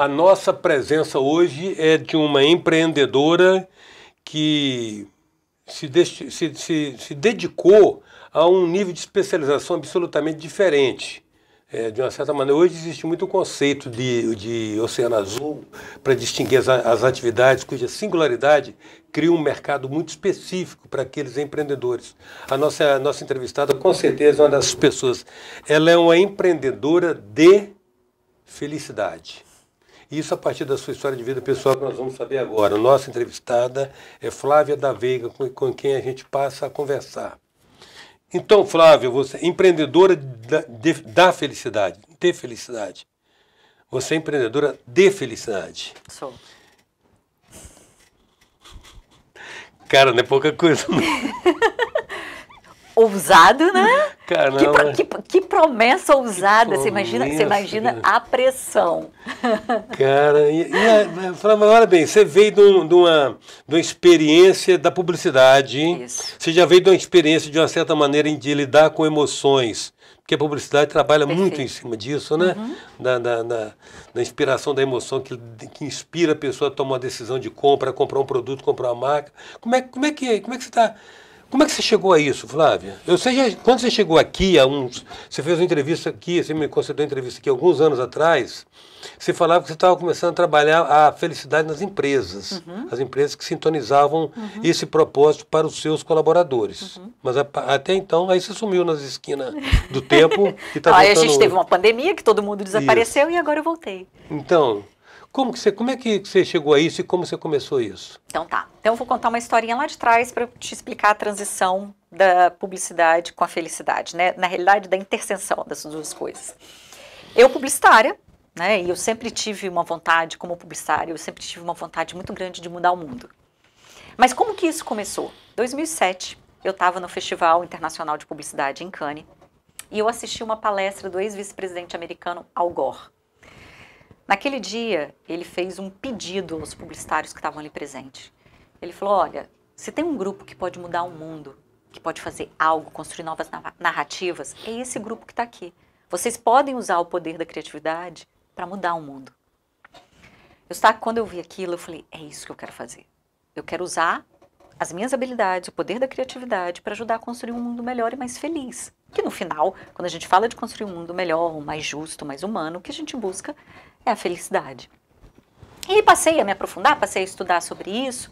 A nossa presença hoje é de uma empreendedora que se dedicou a um nível de especialização absolutamente diferente. De uma certa maneira, hoje existe muito conceito de oceano azul para distinguir as atividades cuja singularidade cria um mercado muito específico para aqueles empreendedores. A nossa entrevistada, com certeza, é uma dessas pessoas. Ela é uma empreendedora de felicidade. Isso a partir da sua história de vida pessoal que nós vamos saber agora. A nossa entrevistada é Flávia da Veiga, com quem a gente passa a conversar. Então, Flávia, você é empreendedora da felicidade, de felicidade. Você é empreendedora de felicidade. Sou. Cara, não é pouca coisa, não. Ousado, né? Caramba. Que promessa ousada. Você imagina a pressão. Cara, Flávia, olha bem, você veio de uma experiência da publicidade. Isso. Você já veio de uma experiência, de uma certa maneira, de lidar com emoções. Porque a publicidade trabalha muito em cima disso, né? Uhum. Da inspiração da emoção que inspira a pessoa a tomar uma decisão de comprar um produto, comprar uma marca. Como é que você está... Como é que você chegou a isso, Flávia? Quando você chegou aqui, você fez uma entrevista aqui, você me concedeu uma entrevista aqui alguns anos atrás, você falava que você estava começando a trabalhar a felicidade nas empresas, as empresas que sintonizavam esse propósito para os seus colaboradores. Mas até então, aí você sumiu nas esquinas do tempo. E tá aí a gente teve uma pandemia que todo mundo desapareceu e agora eu voltei. Então... Como é que você chegou a isso e como você começou isso? Então tá. Então eu vou contar uma historinha lá de trás para te explicar a transição da publicidade com a felicidade, né? Na realidade, da interseção dessas duas coisas. Eu, publicitária, né? E eu sempre tive uma vontade, como publicitária, eu sempre tive uma vontade muito grande de mudar o mundo. Mas como que isso começou? Em 2007, eu estava no Festival Internacional de Publicidade em Cannes e eu assisti uma palestra do ex-vice-presidente americano Al Gore. Naquele dia, ele fez um pedido aos publicitários que estavam ali presentes. Ele falou, olha, se tem um grupo que pode mudar o mundo, que pode fazer algo, construir novas narrativas, é esse grupo que está aqui. Vocês podem usar o poder da criatividade para mudar o mundo. Quando eu vi aquilo, eu falei, é isso que eu quero fazer. Eu quero usar as minhas habilidades, o poder da criatividade para ajudar a construir um mundo melhor e mais feliz. Que no final, quando a gente fala de construir um mundo melhor, mais justo, mais humano, o que a gente busca é a felicidade. E passei a me aprofundar, passei a estudar sobre isso,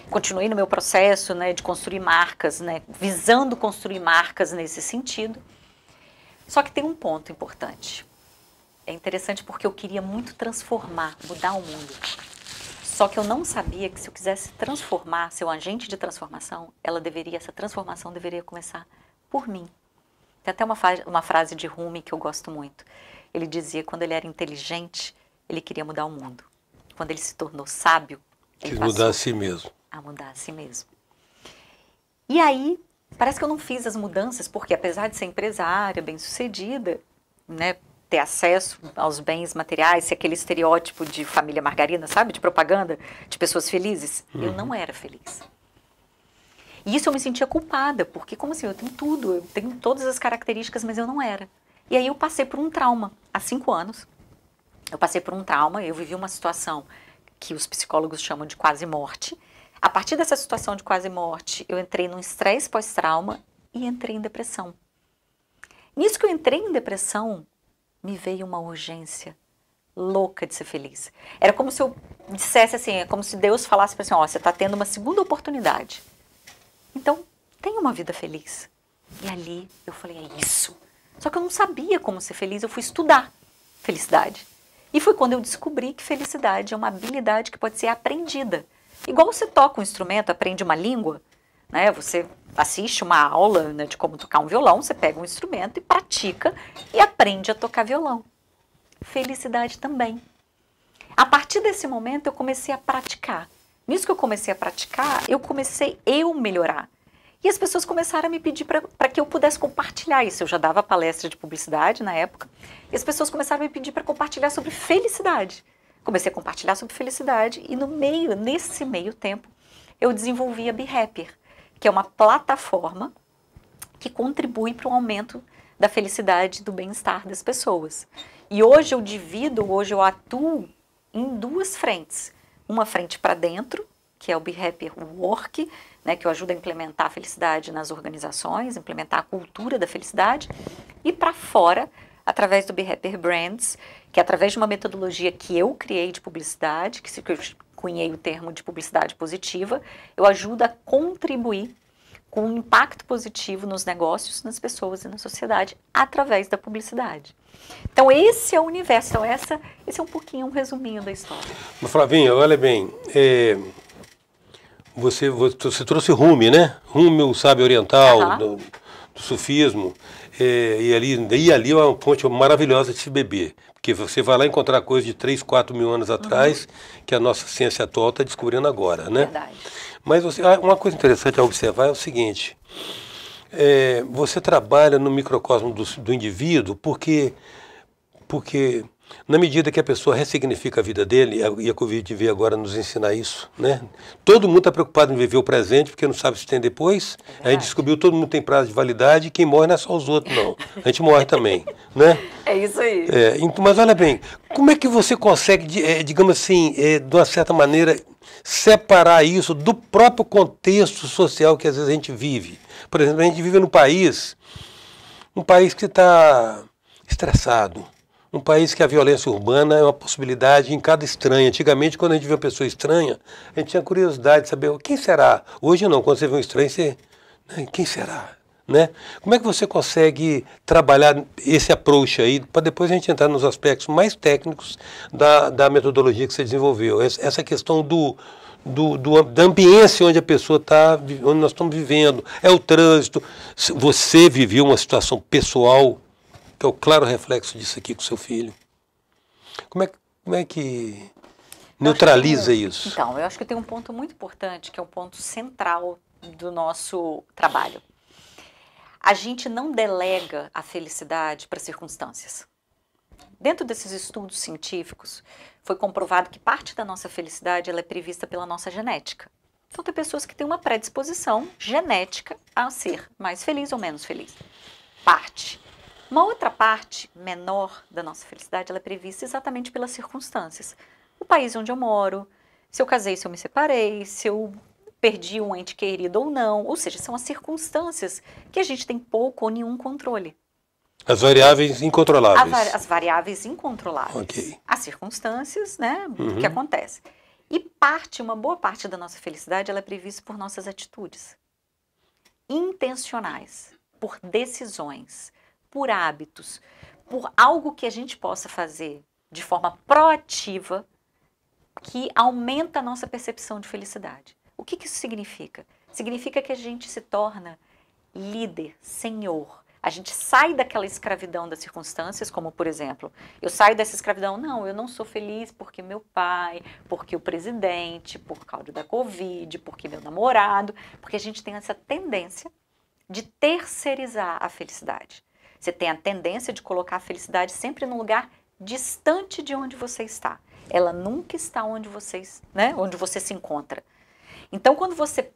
continuei no meu processo, né, de construir marcas, né, visando construir marcas nesse sentido. Só que tem um ponto importante. É interessante porque eu queria muito transformar, mudar o mundo. Só que eu não sabia que se eu quisesse transformar, ser um agente de transformação, essa transformação deveria começar por mim. Tem até uma frase de Rumi que eu gosto muito. Ele dizia que quando ele era inteligente, ele queria mudar o mundo. Quando ele se tornou sábio, ele passou mudar a si mesmo. A mudar a si mesmo. E aí, parece que eu não fiz as mudanças, porque apesar de ser empresária, bem-sucedida, né, ter acesso aos bens materiais, ser aquele estereótipo de família margarina, sabe, de propaganda, de pessoas felizes, eu não era feliz. E isso eu me sentia culpada, porque como assim, eu tenho tudo, eu tenho todas as características, mas eu não era. E aí eu passei por um trauma, há 5 anos. Eu passei por um trauma, eu vivi uma situação que os psicólogos chamam de quase morte. A partir dessa situação de quase morte, eu entrei num estresse pós-trauma e entrei em depressão. Nisso que eu entrei em depressão, me veio uma urgência louca de ser feliz. Era como se eu dissesse assim, é como se Deus falasse para assim, ó, você está tendo uma segunda oportunidade. Então, tenha uma vida feliz. E ali eu falei, é isso. Só que eu não sabia como ser feliz, eu fui estudar felicidade. E foi quando eu descobri que felicidade é uma habilidade que pode ser aprendida. Igual você toca um instrumento, aprende uma língua, né? Você assiste uma aula, né, de como tocar um violão, você pega um instrumento e pratica e aprende a tocar violão. Felicidade também. A partir desse momento eu comecei a praticar. Nisso que eu comecei a praticar, eu comecei a melhorar. E as pessoas começaram a me pedir para que eu pudesse compartilhar isso. Eu já dava palestra de publicidade na época, e as pessoas começaram a me pedir para compartilhar sobre felicidade. Comecei a compartilhar sobre felicidade e nesse meio tempo, eu desenvolvi a Be Happier, que é uma plataforma que contribui para o aumento da felicidade e do bem-estar das pessoas. E hoje eu atuo em duas frentes. Uma frente para dentro, que é o Be Happy Work, né, que eu ajudo a implementar a felicidade nas organizações, implementar a cultura da felicidade, e para fora, através do Be Happy Brands, que é através de uma metodologia que eu criei de publicidade, que eu cunhei o termo de publicidade positiva, eu ajudo a contribuir com um impacto positivo nos negócios, nas pessoas e na sociedade, através da publicidade. Então esse é o universo, então esse é um pouquinho, um resuminho da história. Flavinha, olha bem, você trouxe Rumi, né? Rumi, o sábio oriental, do sufismo, e ali é uma fonte maravilhosa de se beber, porque você vai lá encontrar coisas de 3, 4 mil anos atrás, que a nossa ciência atual está descobrindo agora, né? Verdade. Mas uma coisa interessante a observar é o seguinte, você trabalha no microcosmo do indivíduo porque na medida que a pessoa ressignifica a vida dele, e a Covid veio agora nos ensinar isso, né? Todo mundo está preocupado em viver o presente porque não sabe se tem depois. A gente descobriu que todo mundo tem prazo de validade e quem morre não é só os outros, não. A gente morre também, né? É isso aí. Mas olha bem, como é que você consegue, digamos assim, de uma certa maneira, separar isso do próprio contexto social que às vezes a gente vive? Por exemplo, a gente vive num país que está estressado, um país que a violência urbana é uma possibilidade em cada estranho. Antigamente, quando a gente via uma pessoa estranha, a gente tinha curiosidade de saber quem será. Hoje não, quando você vê um estranho, quem será? Né? Como é que você consegue trabalhar esse approach aí, para depois a gente entrar nos aspectos mais técnicos da metodologia que você desenvolveu? Essa questão da ambiência onde a pessoa está, onde nós estamos vivendo, é o trânsito. Você viveu uma situação pessoal que é o claro reflexo disso aqui com seu filho. Como é que neutraliza isso? Então, eu acho que tem um ponto muito importante, que é um ponto central do nosso trabalho. A gente não delega a felicidade para circunstâncias. Dentro desses estudos científicos, foi comprovado que parte da nossa felicidade ela é prevista pela nossa genética. Então, tem pessoas que têm uma predisposição genética a ser mais feliz ou menos feliz. Parte. Uma outra parte menor da nossa felicidade ela é prevista exatamente pelas circunstâncias. O país onde eu moro, se eu casei, se eu me separei, se eu perdi um ente querido ou não. Ou seja, são as circunstâncias que a gente tem pouco ou nenhum controle. As variáveis incontroláveis. As variáveis incontroláveis. Okay. As circunstâncias, né, que acontece. E uma boa parte da nossa felicidade ela é prevista por nossas atitudes. Intencionais, por decisões, por hábitos, por algo que a gente possa fazer de forma proativa que aumenta a nossa percepção de felicidade. O que isso significa? Significa que a gente se torna líder, senhor. A gente sai daquela escravidão das circunstâncias, como por exemplo, eu saio dessa escravidão, não, eu não sou feliz porque meu pai, porque o presidente, por causa da Covid, porque meu namorado, porque a gente tem essa tendência de terceirizar a felicidade. Você tem a tendência de colocar a felicidade sempre num lugar distante de onde você está. Ela nunca está onde você se encontra. Então, quando você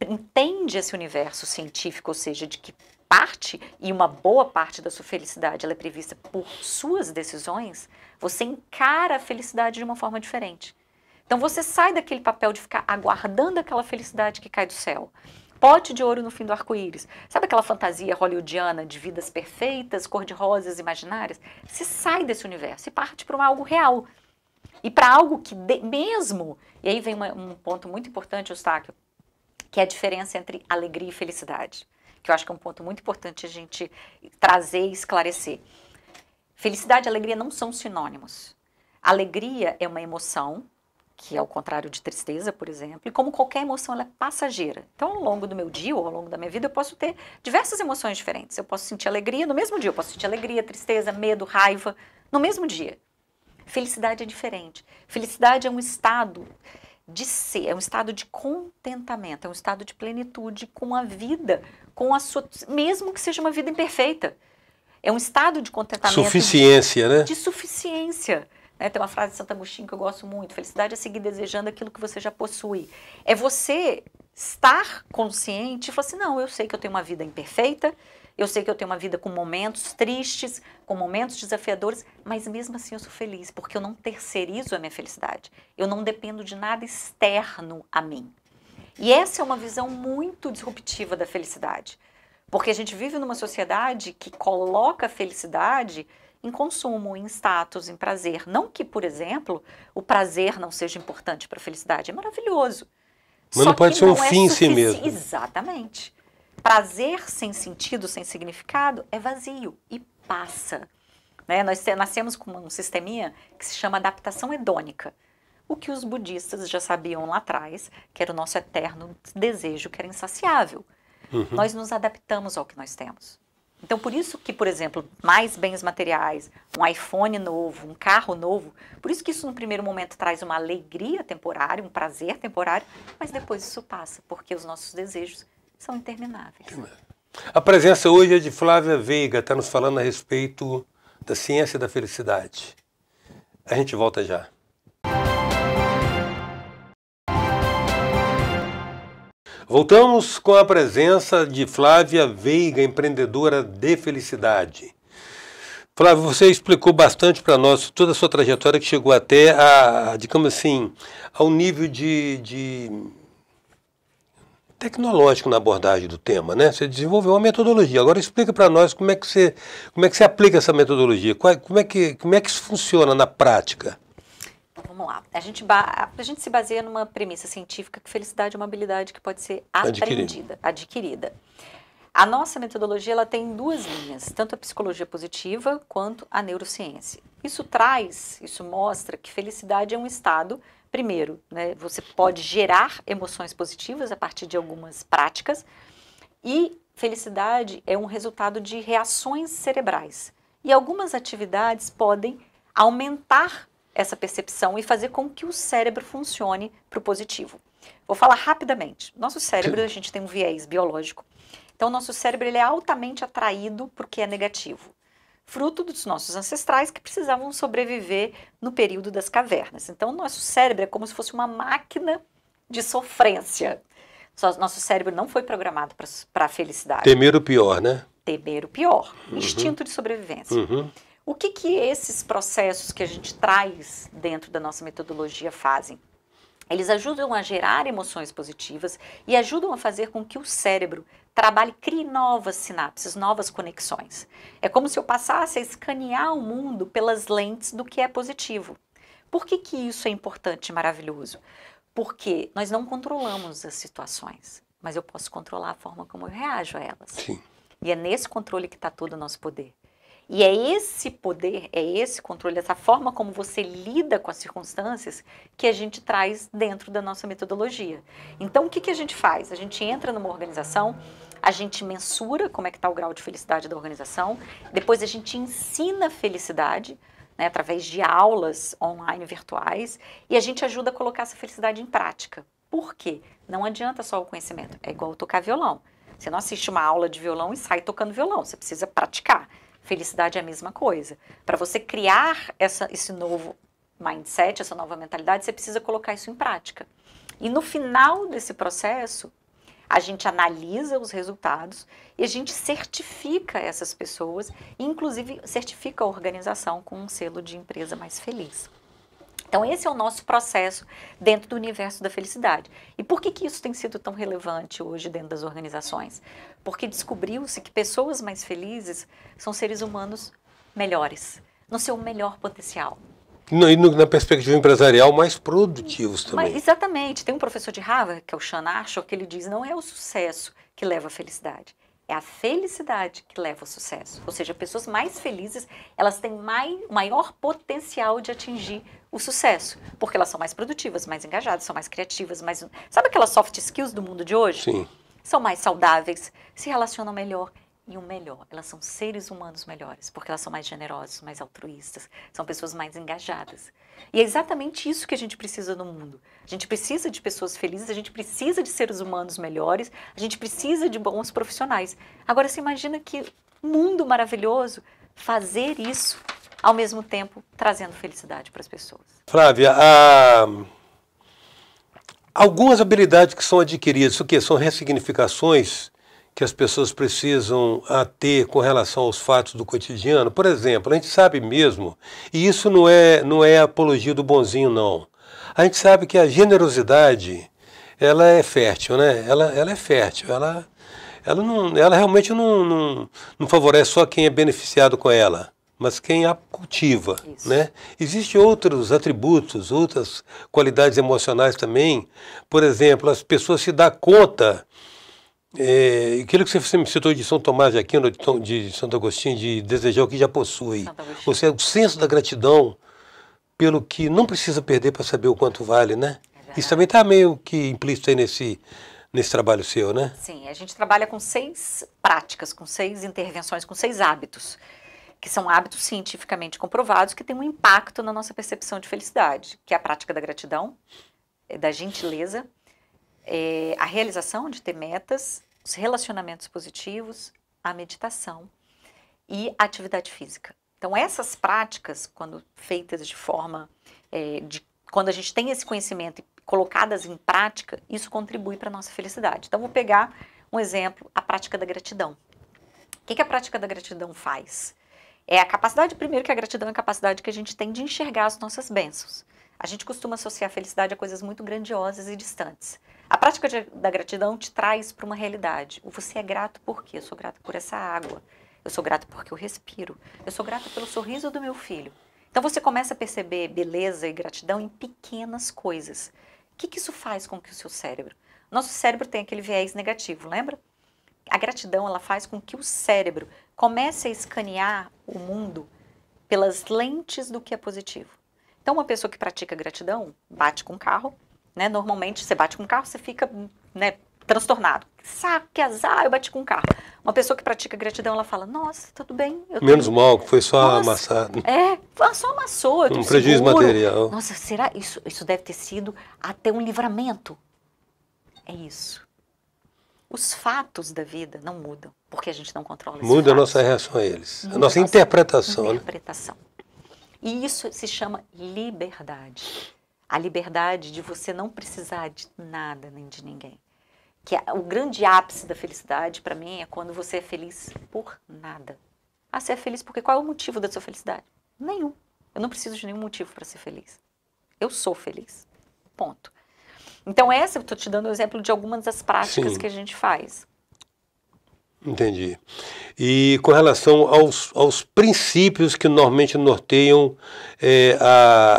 entende esse universo científico, ou seja, de que parte e uma boa parte da sua felicidade ela é prevista por suas decisões, você encara a felicidade de uma forma diferente. Então, você sai daquele papel de ficar aguardando aquela felicidade que cai do céu. Pote de ouro no fim do arco-íris. Sabe aquela fantasia hollywoodiana de vidas perfeitas, cor-de-rosas imaginárias? Você sai desse universo e parte para algo real. E para algo que mesmo... E aí vem um ponto muito importante, Eustáquio, que é a diferença entre alegria e felicidade. Que eu acho que é um ponto muito importante a gente trazer e esclarecer. Felicidade e alegria não são sinônimos. Alegria é uma emoção, que é o contrário de tristeza, por exemplo, e como qualquer emoção, ela é passageira. Então, ao longo do meu dia ou ao longo da minha vida, eu posso ter diversas emoções diferentes. Eu posso sentir alegria no mesmo dia, eu posso sentir alegria, tristeza, medo, raiva, no mesmo dia. Felicidade é diferente. Felicidade é um estado de ser, é um estado de contentamento, é um estado de plenitude com a vida, com a sua, mesmo que seja uma vida imperfeita. É um estado de contentamento. Suficiência, né? De suficiência. Tem uma frase de Santo Agostinho que eu gosto muito. Felicidade é seguir desejando aquilo que você já possui. É você estar consciente e falar assim, não, eu sei que eu tenho uma vida imperfeita, eu sei que eu tenho uma vida com momentos tristes, com momentos desafiadores, mas mesmo assim eu sou feliz, porque eu não terceirizo a minha felicidade. Eu não dependo de nada externo a mim. E essa é uma visão muito disruptiva da felicidade. Porque a gente vive numa sociedade que coloca a felicidade em consumo, em status, em prazer. Não que, por exemplo, o prazer não seja importante para a felicidade. É maravilhoso. Mas não pode ser um fim em si mesmo. Exatamente. Prazer sem sentido, sem significado, é vazio e passa. Né? Nós nascemos com um sisteminha que se chama adaptação hedônica. O que os budistas já sabiam lá atrás, que era o nosso eterno desejo, que era insaciável. Nós nos adaptamos ao que nós temos. Então, por isso que, por exemplo, mais bens materiais, um iPhone novo, um carro novo, por isso que isso no primeiro momento traz uma alegria temporária, um prazer temporário, mas depois isso passa, porque os nossos desejos são intermináveis. A presença hoje é de Flávia Veiga, está nos falando a respeito da ciência da felicidade. A gente volta já. Voltamos com a presença de Flávia Veiga, empreendedora de felicidade. Flávia, você explicou bastante para nós toda a sua trajetória que chegou até digamos assim, ao nível de tecnológico na abordagem do tema, né? Você desenvolveu uma metodologia. Agora explica para nós como é que você aplica essa metodologia, como é que isso funciona na prática. Vamos lá. A gente se baseia numa premissa científica que felicidade é uma habilidade que pode ser aprendida, adquirida. A nossa metodologia ela tem duas linhas, tanto a psicologia positiva quanto a neurociência. Isso mostra que felicidade é um estado, primeiro, né, você pode gerar emoções positivas a partir de algumas práticas e felicidade é um resultado de reações cerebrais. E algumas atividades podem aumentar essa percepção e fazer com que o cérebro funcione para o positivo. Vou falar rapidamente. Nosso cérebro, a gente tem um viés biológico. Então, o nosso cérebro ele é altamente atraído para o que é negativo. Fruto dos nossos ancestrais que precisavam sobreviver no período das cavernas. Então, o nosso cérebro é como se fosse uma máquina de sofrência. Nosso cérebro não foi programado para a felicidade. Temer o pior, né? Temer o pior. Instinto de sobrevivência. O que esses processos que a gente traz dentro da nossa metodologia fazem? Eles ajudam a gerar emoções positivas e ajudam a fazer com que o cérebro trabalhe, crie novas sinapses, novas conexões. É como se eu passasse a escanear o mundo pelas lentes do que é positivo. Por que isso é importante e maravilhoso? Porque nós não controlamos as situações, mas eu posso controlar a forma como eu reajo a elas. Sim. E é nesse controle que está todo o nosso poder. E é esse poder, é esse controle, essa forma como você lida com as circunstâncias que a gente traz dentro da nossa metodologia. Então, o que a gente faz? A gente entra numa organização, a gente mensura como é que está o grau de felicidade da organização, depois a gente ensina felicidade, né, através de aulas online virtuais, e a gente ajuda a colocar essa felicidade em prática. Por quê? Não adianta só o conhecimento, é igual tocar violão. Você não assiste uma aula de violão e sai tocando violão, você precisa praticar. Felicidade é a mesma coisa. Para você criar esse novo mindset, essa nova mentalidade, você precisa colocar isso em prática. E no final desse processo, a gente analisa os resultados e a gente certifica essas pessoas, e inclusive certifica a organização com um selo de empresa mais feliz. Então, esse é o nosso processo dentro do universo da felicidade. E por que isso tem sido tão relevante hoje dentro das organizações? Porque descobriu-se que pessoas mais felizes são seres humanos melhores, no seu melhor potencial. E na perspectiva empresarial, mais produtivos também. Exatamente. Tem um professor de Harvard, que é o Sean Arshall, que ele diz, não é o sucesso que leva à felicidade. É a felicidade que leva ao sucesso. Ou seja, pessoas mais felizes, elas têm maior potencial de atingir o sucesso. Porque elas são mais produtivas, mais engajadas, são mais criativas, mais... Sabe aquelas soft skills do mundo de hoje? Sim. São mais saudáveis, se relacionam melhor. E o melhor, elas são seres humanos melhores, porque elas são mais generosas, mais altruístas, são pessoas mais engajadas. E é exatamente isso que a gente precisa no mundo. A gente precisa de pessoas felizes, a gente precisa de seres humanos melhores, a gente precisa de bons profissionais. Agora, você imagina que mundo maravilhoso fazer isso, ao mesmo tempo trazendo felicidade para as pessoas. Flávia, Algumas habilidades que são adquiridas, o que são ressignificações que as pessoas precisam ter com relação aos fatos do cotidiano. Por exemplo, a gente sabe mesmo, e isso não é apologia do bonzinho, não. A gente sabe que a generosidade, ela é fértil, né? Ela é fértil, ela realmente não favorece só quem é beneficiado com ela, mas quem a cultiva, né? Existem outros atributos, outras qualidades emocionais também. Por exemplo, as pessoas se dão conta, aquilo que você me citou de São Tomás de Aquino, de Santo Agostinho, de desejar o que já possui. Ou seja, o senso da gratidão pelo que não precisa perder para saber o quanto vale, né? Isso também está meio que implícito aí nesse trabalho seu, né? Sim, a gente trabalha com 6 práticas, com 6 intervenções, com 6 hábitos, que são hábitos cientificamente comprovados que têm um impacto na nossa percepção de felicidade, que é a prática da gratidão, da gentileza, a realização de ter metas, os relacionamentos positivos, a meditação e a atividade física. Então, essas práticas, quando feitas de forma, quando a gente tem esse conhecimento e colocadas em prática, isso contribui para a nossa felicidade. Então, vou pegar um exemplo, a prática da gratidão. O que a prática da gratidão faz? É a capacidade, primeiro que a gratidão é a capacidade que a gente tem de enxergar as nossas bênçãos. A gente costuma associar a felicidade a coisas muito grandiosas e distantes. A prática da gratidão te traz para uma realidade. Você é grato por quê? Eu sou grato por essa água. Eu sou grato porque eu respiro. Eu sou grata pelo sorriso do meu filho. Então você começa a perceber beleza e gratidão em pequenas coisas. O que isso faz com que o seu cérebro? Nosso cérebro tem aquele viés negativo, lembra? A gratidão, ela faz com que o cérebro comece a escanear o mundo pelas lentes do que é positivo. Então, uma pessoa que pratica gratidão bate com o carro, né? Normalmente, você bate com o carro, você fica, né, transtornado. Saco, que azar, eu bati com o carro. Uma pessoa que pratica gratidão, ela fala, nossa, tudo bem. Menos mal, que foi só amassado. Só amassou. Um prejuízo material. Nossa, será? Isso deve ter sido até um livramento. É isso. Os fatos da vida não mudam, porque a gente não controla esses Muda fatos. a nossa reação a eles. A nossa interpretação. Interpretação. E isso se chama liberdade. A liberdade de você não precisar de nada nem de ninguém. Que o grande ápice da felicidade, para mim, é quando você é feliz por nada. Você é feliz porque qual é o motivo da sua felicidade? Nenhum. Eu não preciso de nenhum motivo para ser feliz. Eu sou feliz. Ponto. Então, eu estou te dando o exemplo de algumas das práticas que a gente faz. Entendi. E com relação aos princípios que normalmente norteiam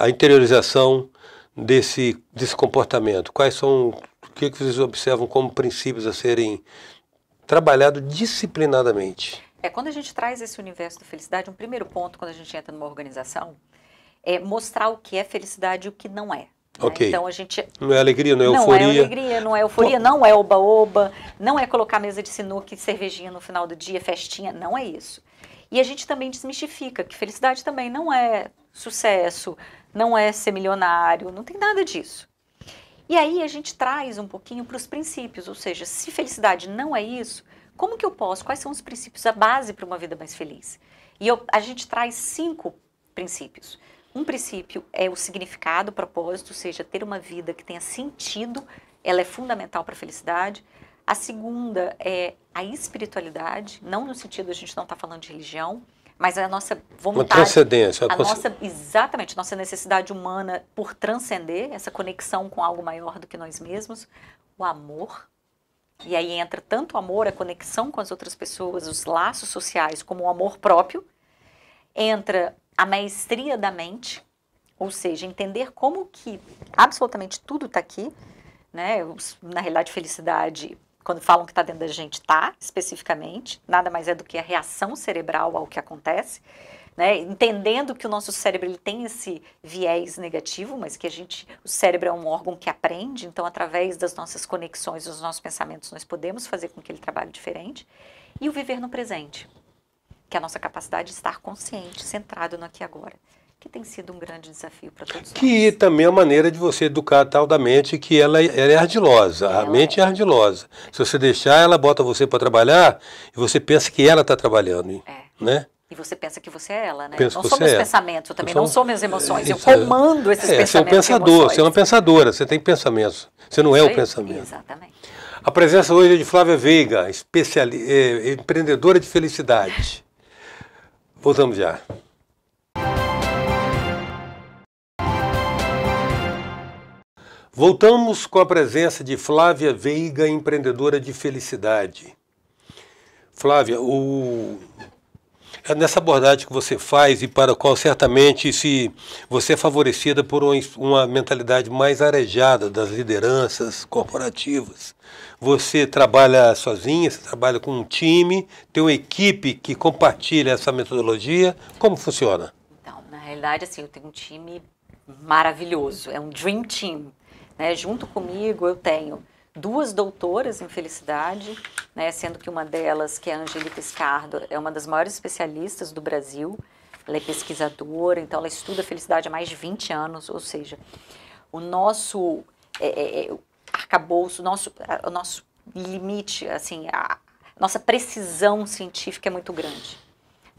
a interiorização desse comportamento, quais são, o que vocês observam como princípios a serem trabalhados disciplinadamente? Quando a gente traz esse universo da felicidade, um primeiro ponto, quando a gente entra numa organização, é mostrar o que é felicidade e o que não é. Ok. Então a gente... Não é alegria, não é euforia. Não é alegria, não é euforia, não é oba-oba, não é colocar mesa de sinuca e cervejinha no final do dia, festinha, não é isso. E a gente também desmistifica que felicidade também não é sucesso, não é ser milionário, não tem nada disso. E aí a gente traz um pouquinho para os princípios, ou seja, se felicidade não é isso, como que eu posso, quais são os princípios, a base para uma vida mais feliz? E a gente traz 5 princípios. Um princípio é o significado, o propósito, ou seja, ter uma vida que tenha sentido, ela é fundamental para a felicidade. A segunda é a espiritualidade, não no sentido a gente não está falando de religião, mas a nossa vontade, uma transcendência, exatamente, nossa necessidade humana por transcender, essa conexão com algo maior do que nós mesmos, o amor. E aí entra tanto o amor, a conexão com as outras pessoas, os laços sociais, como o amor próprio. Entra a maestria da mente, ou seja, entender como que absolutamente tudo está aqui, né? Na realidade, felicidade, quando falam que está dentro da gente, está especificamente, nada mais é do que a reação cerebral ao que acontece, né? Entendendo que o nosso cérebro ele tem esse viés negativo, mas que o cérebro é um órgão que aprende, então através das nossas conexões, dos nossos pensamentos, nós podemos fazer com que ele trabalhe diferente, e o viver no presente, que é a nossa capacidade de estar consciente, centrado no aqui e agora, que tem sido um grande desafio para todos nós. Que também é a maneira de você educar tal da mente, que ela é ardilosa, a mente é ardilosa. Se você deixar, ela bota você para trabalhar e você pensa que ela está trabalhando, né? E você pensa que você é ela, né? Penso Não que sou você meus é. pensamentos, eu também não sou minhas emoções. Eu Isso é. comando esses Você é um pensamentos e pensador, emoções. você é uma pensadora, você tem pensamentos. Você não é Isso o aí, pensamento. exatamente. A presença hoje é de Flávia Veiga, empreendedora de felicidade. Voltamos já. Voltamos com a presença de Flávia Veiga, empreendedora de felicidade. Flávia, nessa abordagem que você faz e para a qual certamente se você é favorecida por uma mentalidade mais arejada das lideranças corporativas. Você trabalha sozinha, você trabalha com um time, tem uma equipe que compartilha essa metodologia. Como funciona? Então, na realidade, assim, eu tenho um time maravilhoso, é um dream team. Né? Junto comigo eu tenho 2 doutoras em felicidade, né? Sendo que uma delas, que é a Angelica Scardo, é uma das maiores especialistas do Brasil. Ela é pesquisadora, então ela estuda felicidade há mais de 20 anos, ou seja, o nosso arcabouço, o nosso limite, assim, a nossa precisão científica é muito grande.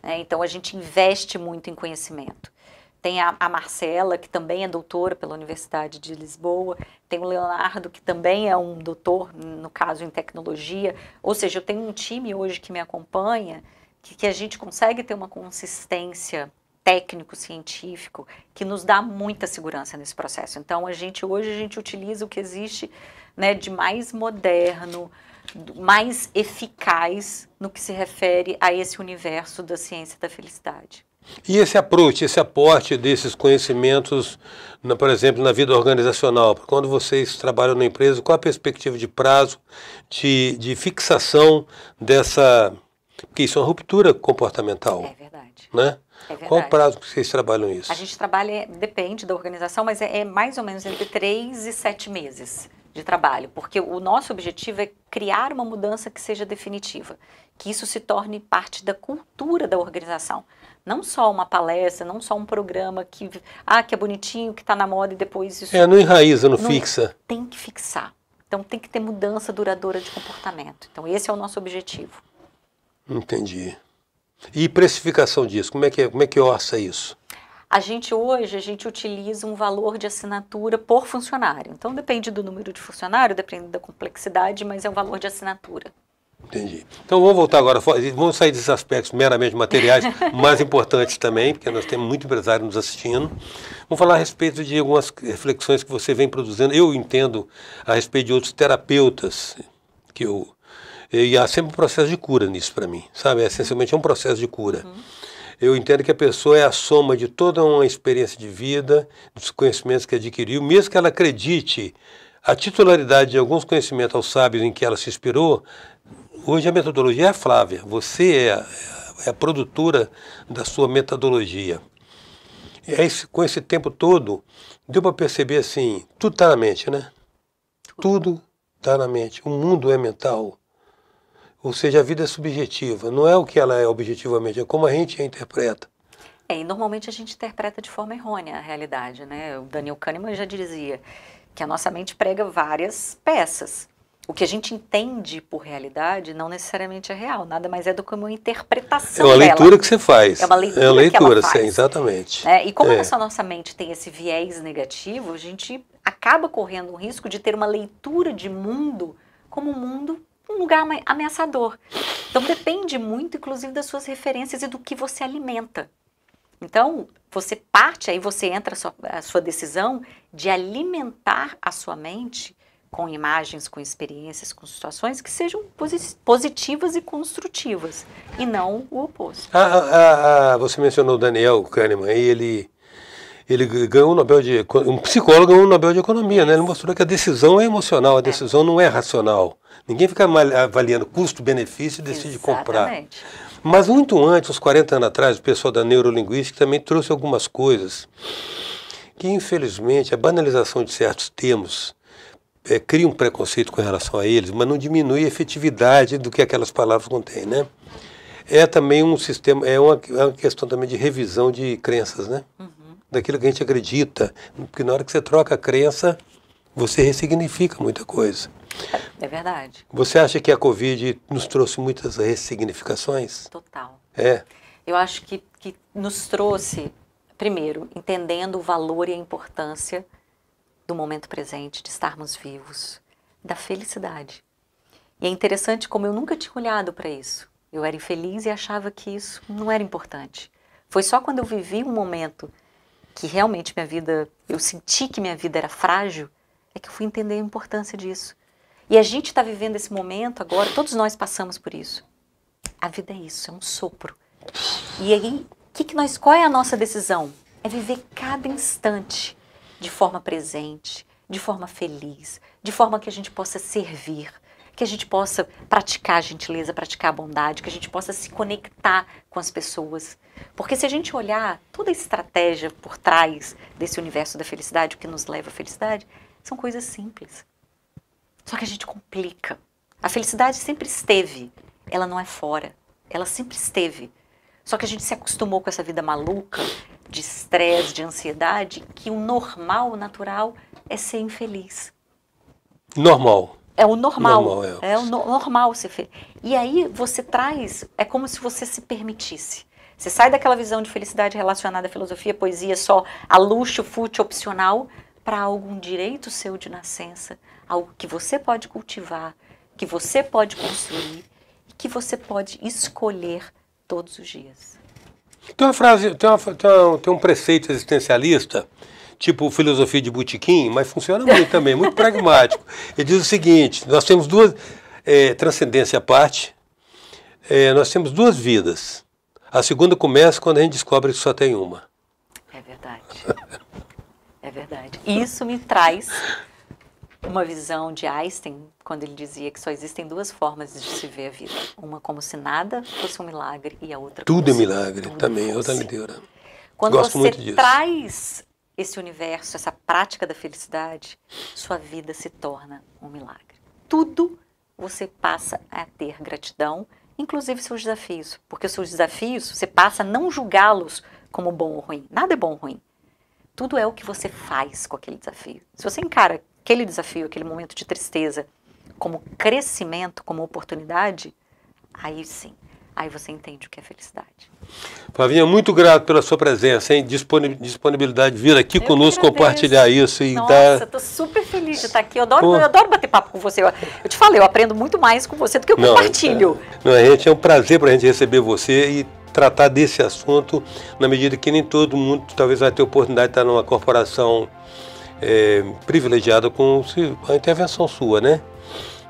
Né? Então a gente investe muito em conhecimento. Tem a Marcela, que também é doutora pela Universidade de Lisboa. Tem o Leonardo, que também é um doutor, no caso, em tecnologia. Ou seja, eu tenho um time hoje que me acompanha, que a gente consegue ter uma consistência técnico-científico que nos dá muita segurança nesse processo. Então, hoje a gente utiliza o que existe, né, de mais moderno, mais eficaz no que se refere a esse universo da ciência da felicidade. E esse approach, esse aporte desses conhecimentos, por exemplo, na vida organizacional, quando vocês trabalham na empresa, qual a perspectiva de prazo, de fixação dessa... Porque isso é uma ruptura comportamental. É verdade. Né? É verdade. Qual o prazo que vocês trabalham isso? A gente trabalha, depende da organização, mas é mais ou menos entre 3 e 7 meses de trabalho, porque o nosso objetivo é criar uma mudança que seja definitiva, que isso se torne parte da cultura da organização. Não só uma palestra, não só um programa que é bonitinho, que está na moda e depois isso... não enraiza, não fixa. Tem que fixar. Então tem que ter mudança duradoura de comportamento. Então esse é o nosso objetivo. Entendi. E precificação disso, como é que orça isso? Hoje a gente utiliza um valor de assinatura por funcionário. Então depende do número de funcionário, depende da complexidade, mas é um valor de assinatura. Entendi. Então vamos voltar agora, vamos sair desses aspectos meramente materiais, mais importantes também, porque nós temos muito empresário nos assistindo. Vamos falar a respeito de algumas reflexões que você vem produzindo. Eu entendo a respeito de outros terapeutas, e há sempre um processo de cura nisso para mim, sabe? Essencialmente é um processo de cura. Eu entendo que a pessoa é a soma de toda uma experiência de vida, dos conhecimentos que adquiriu, mesmo que ela acredite a titularidade de alguns conhecimentos aos sábios em que ela se inspirou. Hoje a metodologia é a Flávia, você é a produtora da sua metodologia. E aí, com esse tempo todo, deu para perceber assim, tudo está na mente, né? Tudo está na mente, o mundo é mental. Ou seja, a vida é subjetiva, não é o que ela é objetivamente, é como a gente a interpreta. E normalmente a gente interpreta de forma errônea a realidade, né? O Daniel Kahneman já dizia que a nossa mente prega várias peças. O que a gente entende por realidade não necessariamente é real, nada mais é do que uma interpretação dela. É uma leitura que você faz. É uma leitura que ela faz. Sim, exatamente. E como essa nossa mente tem esse viés negativo, a gente acaba correndo o risco de ter uma leitura de mundo como um lugar ameaçador. Então depende muito, inclusive, das suas referências e do que você alimenta. Então, você entra a sua decisão de alimentar a sua mente com imagens, com experiências, com situações que sejam positivas e construtivas, e não o oposto. Você mencionou o Daniel Kahneman, e ele ganhou um psicólogo ganhou o Nobel de Economia, né? Ele mostrou que a decisão é emocional, a decisão não é racional. Ninguém fica avaliando custo-benefício e decide comprar. Mas muito antes, uns 40 anos atrás, o pessoal da neurolinguística também trouxe algumas coisas que, infelizmente, a banalização de certos termos cria um preconceito com relação a eles, mas não diminui a efetividade do que aquelas palavras contêm, né? É também um sistema, é uma questão também de revisão de crenças, né? Daquilo que a gente acredita, porque na hora que você troca a crença, você ressignifica muita coisa. É verdade. Você acha que a Covid nos trouxe muitas ressignificações? Total. Eu acho que nos trouxe, primeiro, entendendo o valor e a importância do momento presente, de estarmos vivos, da felicidade. E é interessante como eu nunca tinha olhado para isso. Eu era infeliz e achava que isso não era importante. Foi só quando eu vivi um momento que realmente eu senti que minha vida era frágil, é que eu fui entender a importância disso. E a gente está vivendo esse momento agora, todos nós passamos por isso. A vida é isso, é um sopro. E aí, qual é a nossa decisão? É viver cada instante de forma presente, de forma feliz, de forma que a gente possa servir, que a gente possa praticar a gentileza, praticar a bondade, que a gente possa se conectar com as pessoas. Porque se a gente olhar toda a estratégia por trás desse universo da felicidade, o que nos leva à felicidade, são coisas simples. Só que a gente complica. A felicidade sempre esteve, ela não é fora, ela sempre esteve. Só que a gente se acostumou com essa vida maluca, de estresse, de ansiedade, que o normal, o natural, é ser infeliz. Normal. É o normal. É o normal ser feliz. E aí você traz, é como se você se permitisse. Você sai daquela visão de felicidade relacionada à filosofia, poesia, só a luxo, fútil, opcional, para algum direito seu de nascença, algo que você pode cultivar, que você pode construir, que você pode escolher todos os dias. Tem uma frase, tem um preceito existencialista, tipo filosofia de botequim, mas funciona muito também, muito pragmático. Ele diz o seguinte: nós temos duas, transcendência à parte, nós temos duas vidas. A segunda começa quando a gente descobre que só tem uma. É verdade. É verdade. Isso me traz uma visão de Einstein, quando ele dizia que só existem duas formas de se ver a vida. Uma como se nada fosse um milagre e a outra como tudo é se milagre, tudo também, fosse. outra leitura. Quando Gosto você muito disso. traz esse universo, essa prática da felicidade, sua vida se torna um milagre. Tudo você passa a ter gratidão, inclusive seus desafios. Porque os seus desafios, você passa a não julgá-los como bom ou ruim. Nada é bom ou ruim. Tudo é o que você faz com aquele desafio. Se você encara aquele desafio, aquele momento de tristeza, como crescimento, como oportunidade, aí sim, aí você entende o que é felicidade. Flavinha, muito grato pela sua presença, hein? Disponibilidade de vir aqui conosco, compartilhar isso. E Nossa, estou super feliz de estar aqui. Eu adoro bater papo com você. Eu te falei, eu aprendo muito mais com você do que eu compartilho. É um prazer para a gente receber você e tratar desse assunto, na medida que nem todo mundo talvez vai ter oportunidade de estar numa corporação privilegiada com a intervenção sua, né?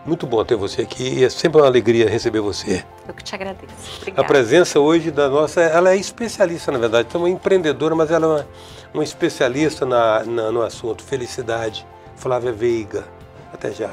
Muito bom ter você aqui e é sempre uma alegria receber você. Eu que te agradeço. Obrigada. A presença hoje da nossa, ela é especialista na verdade, é uma empreendedora, mas ela é uma especialista no assunto felicidade, Flávia Veiga. Até já.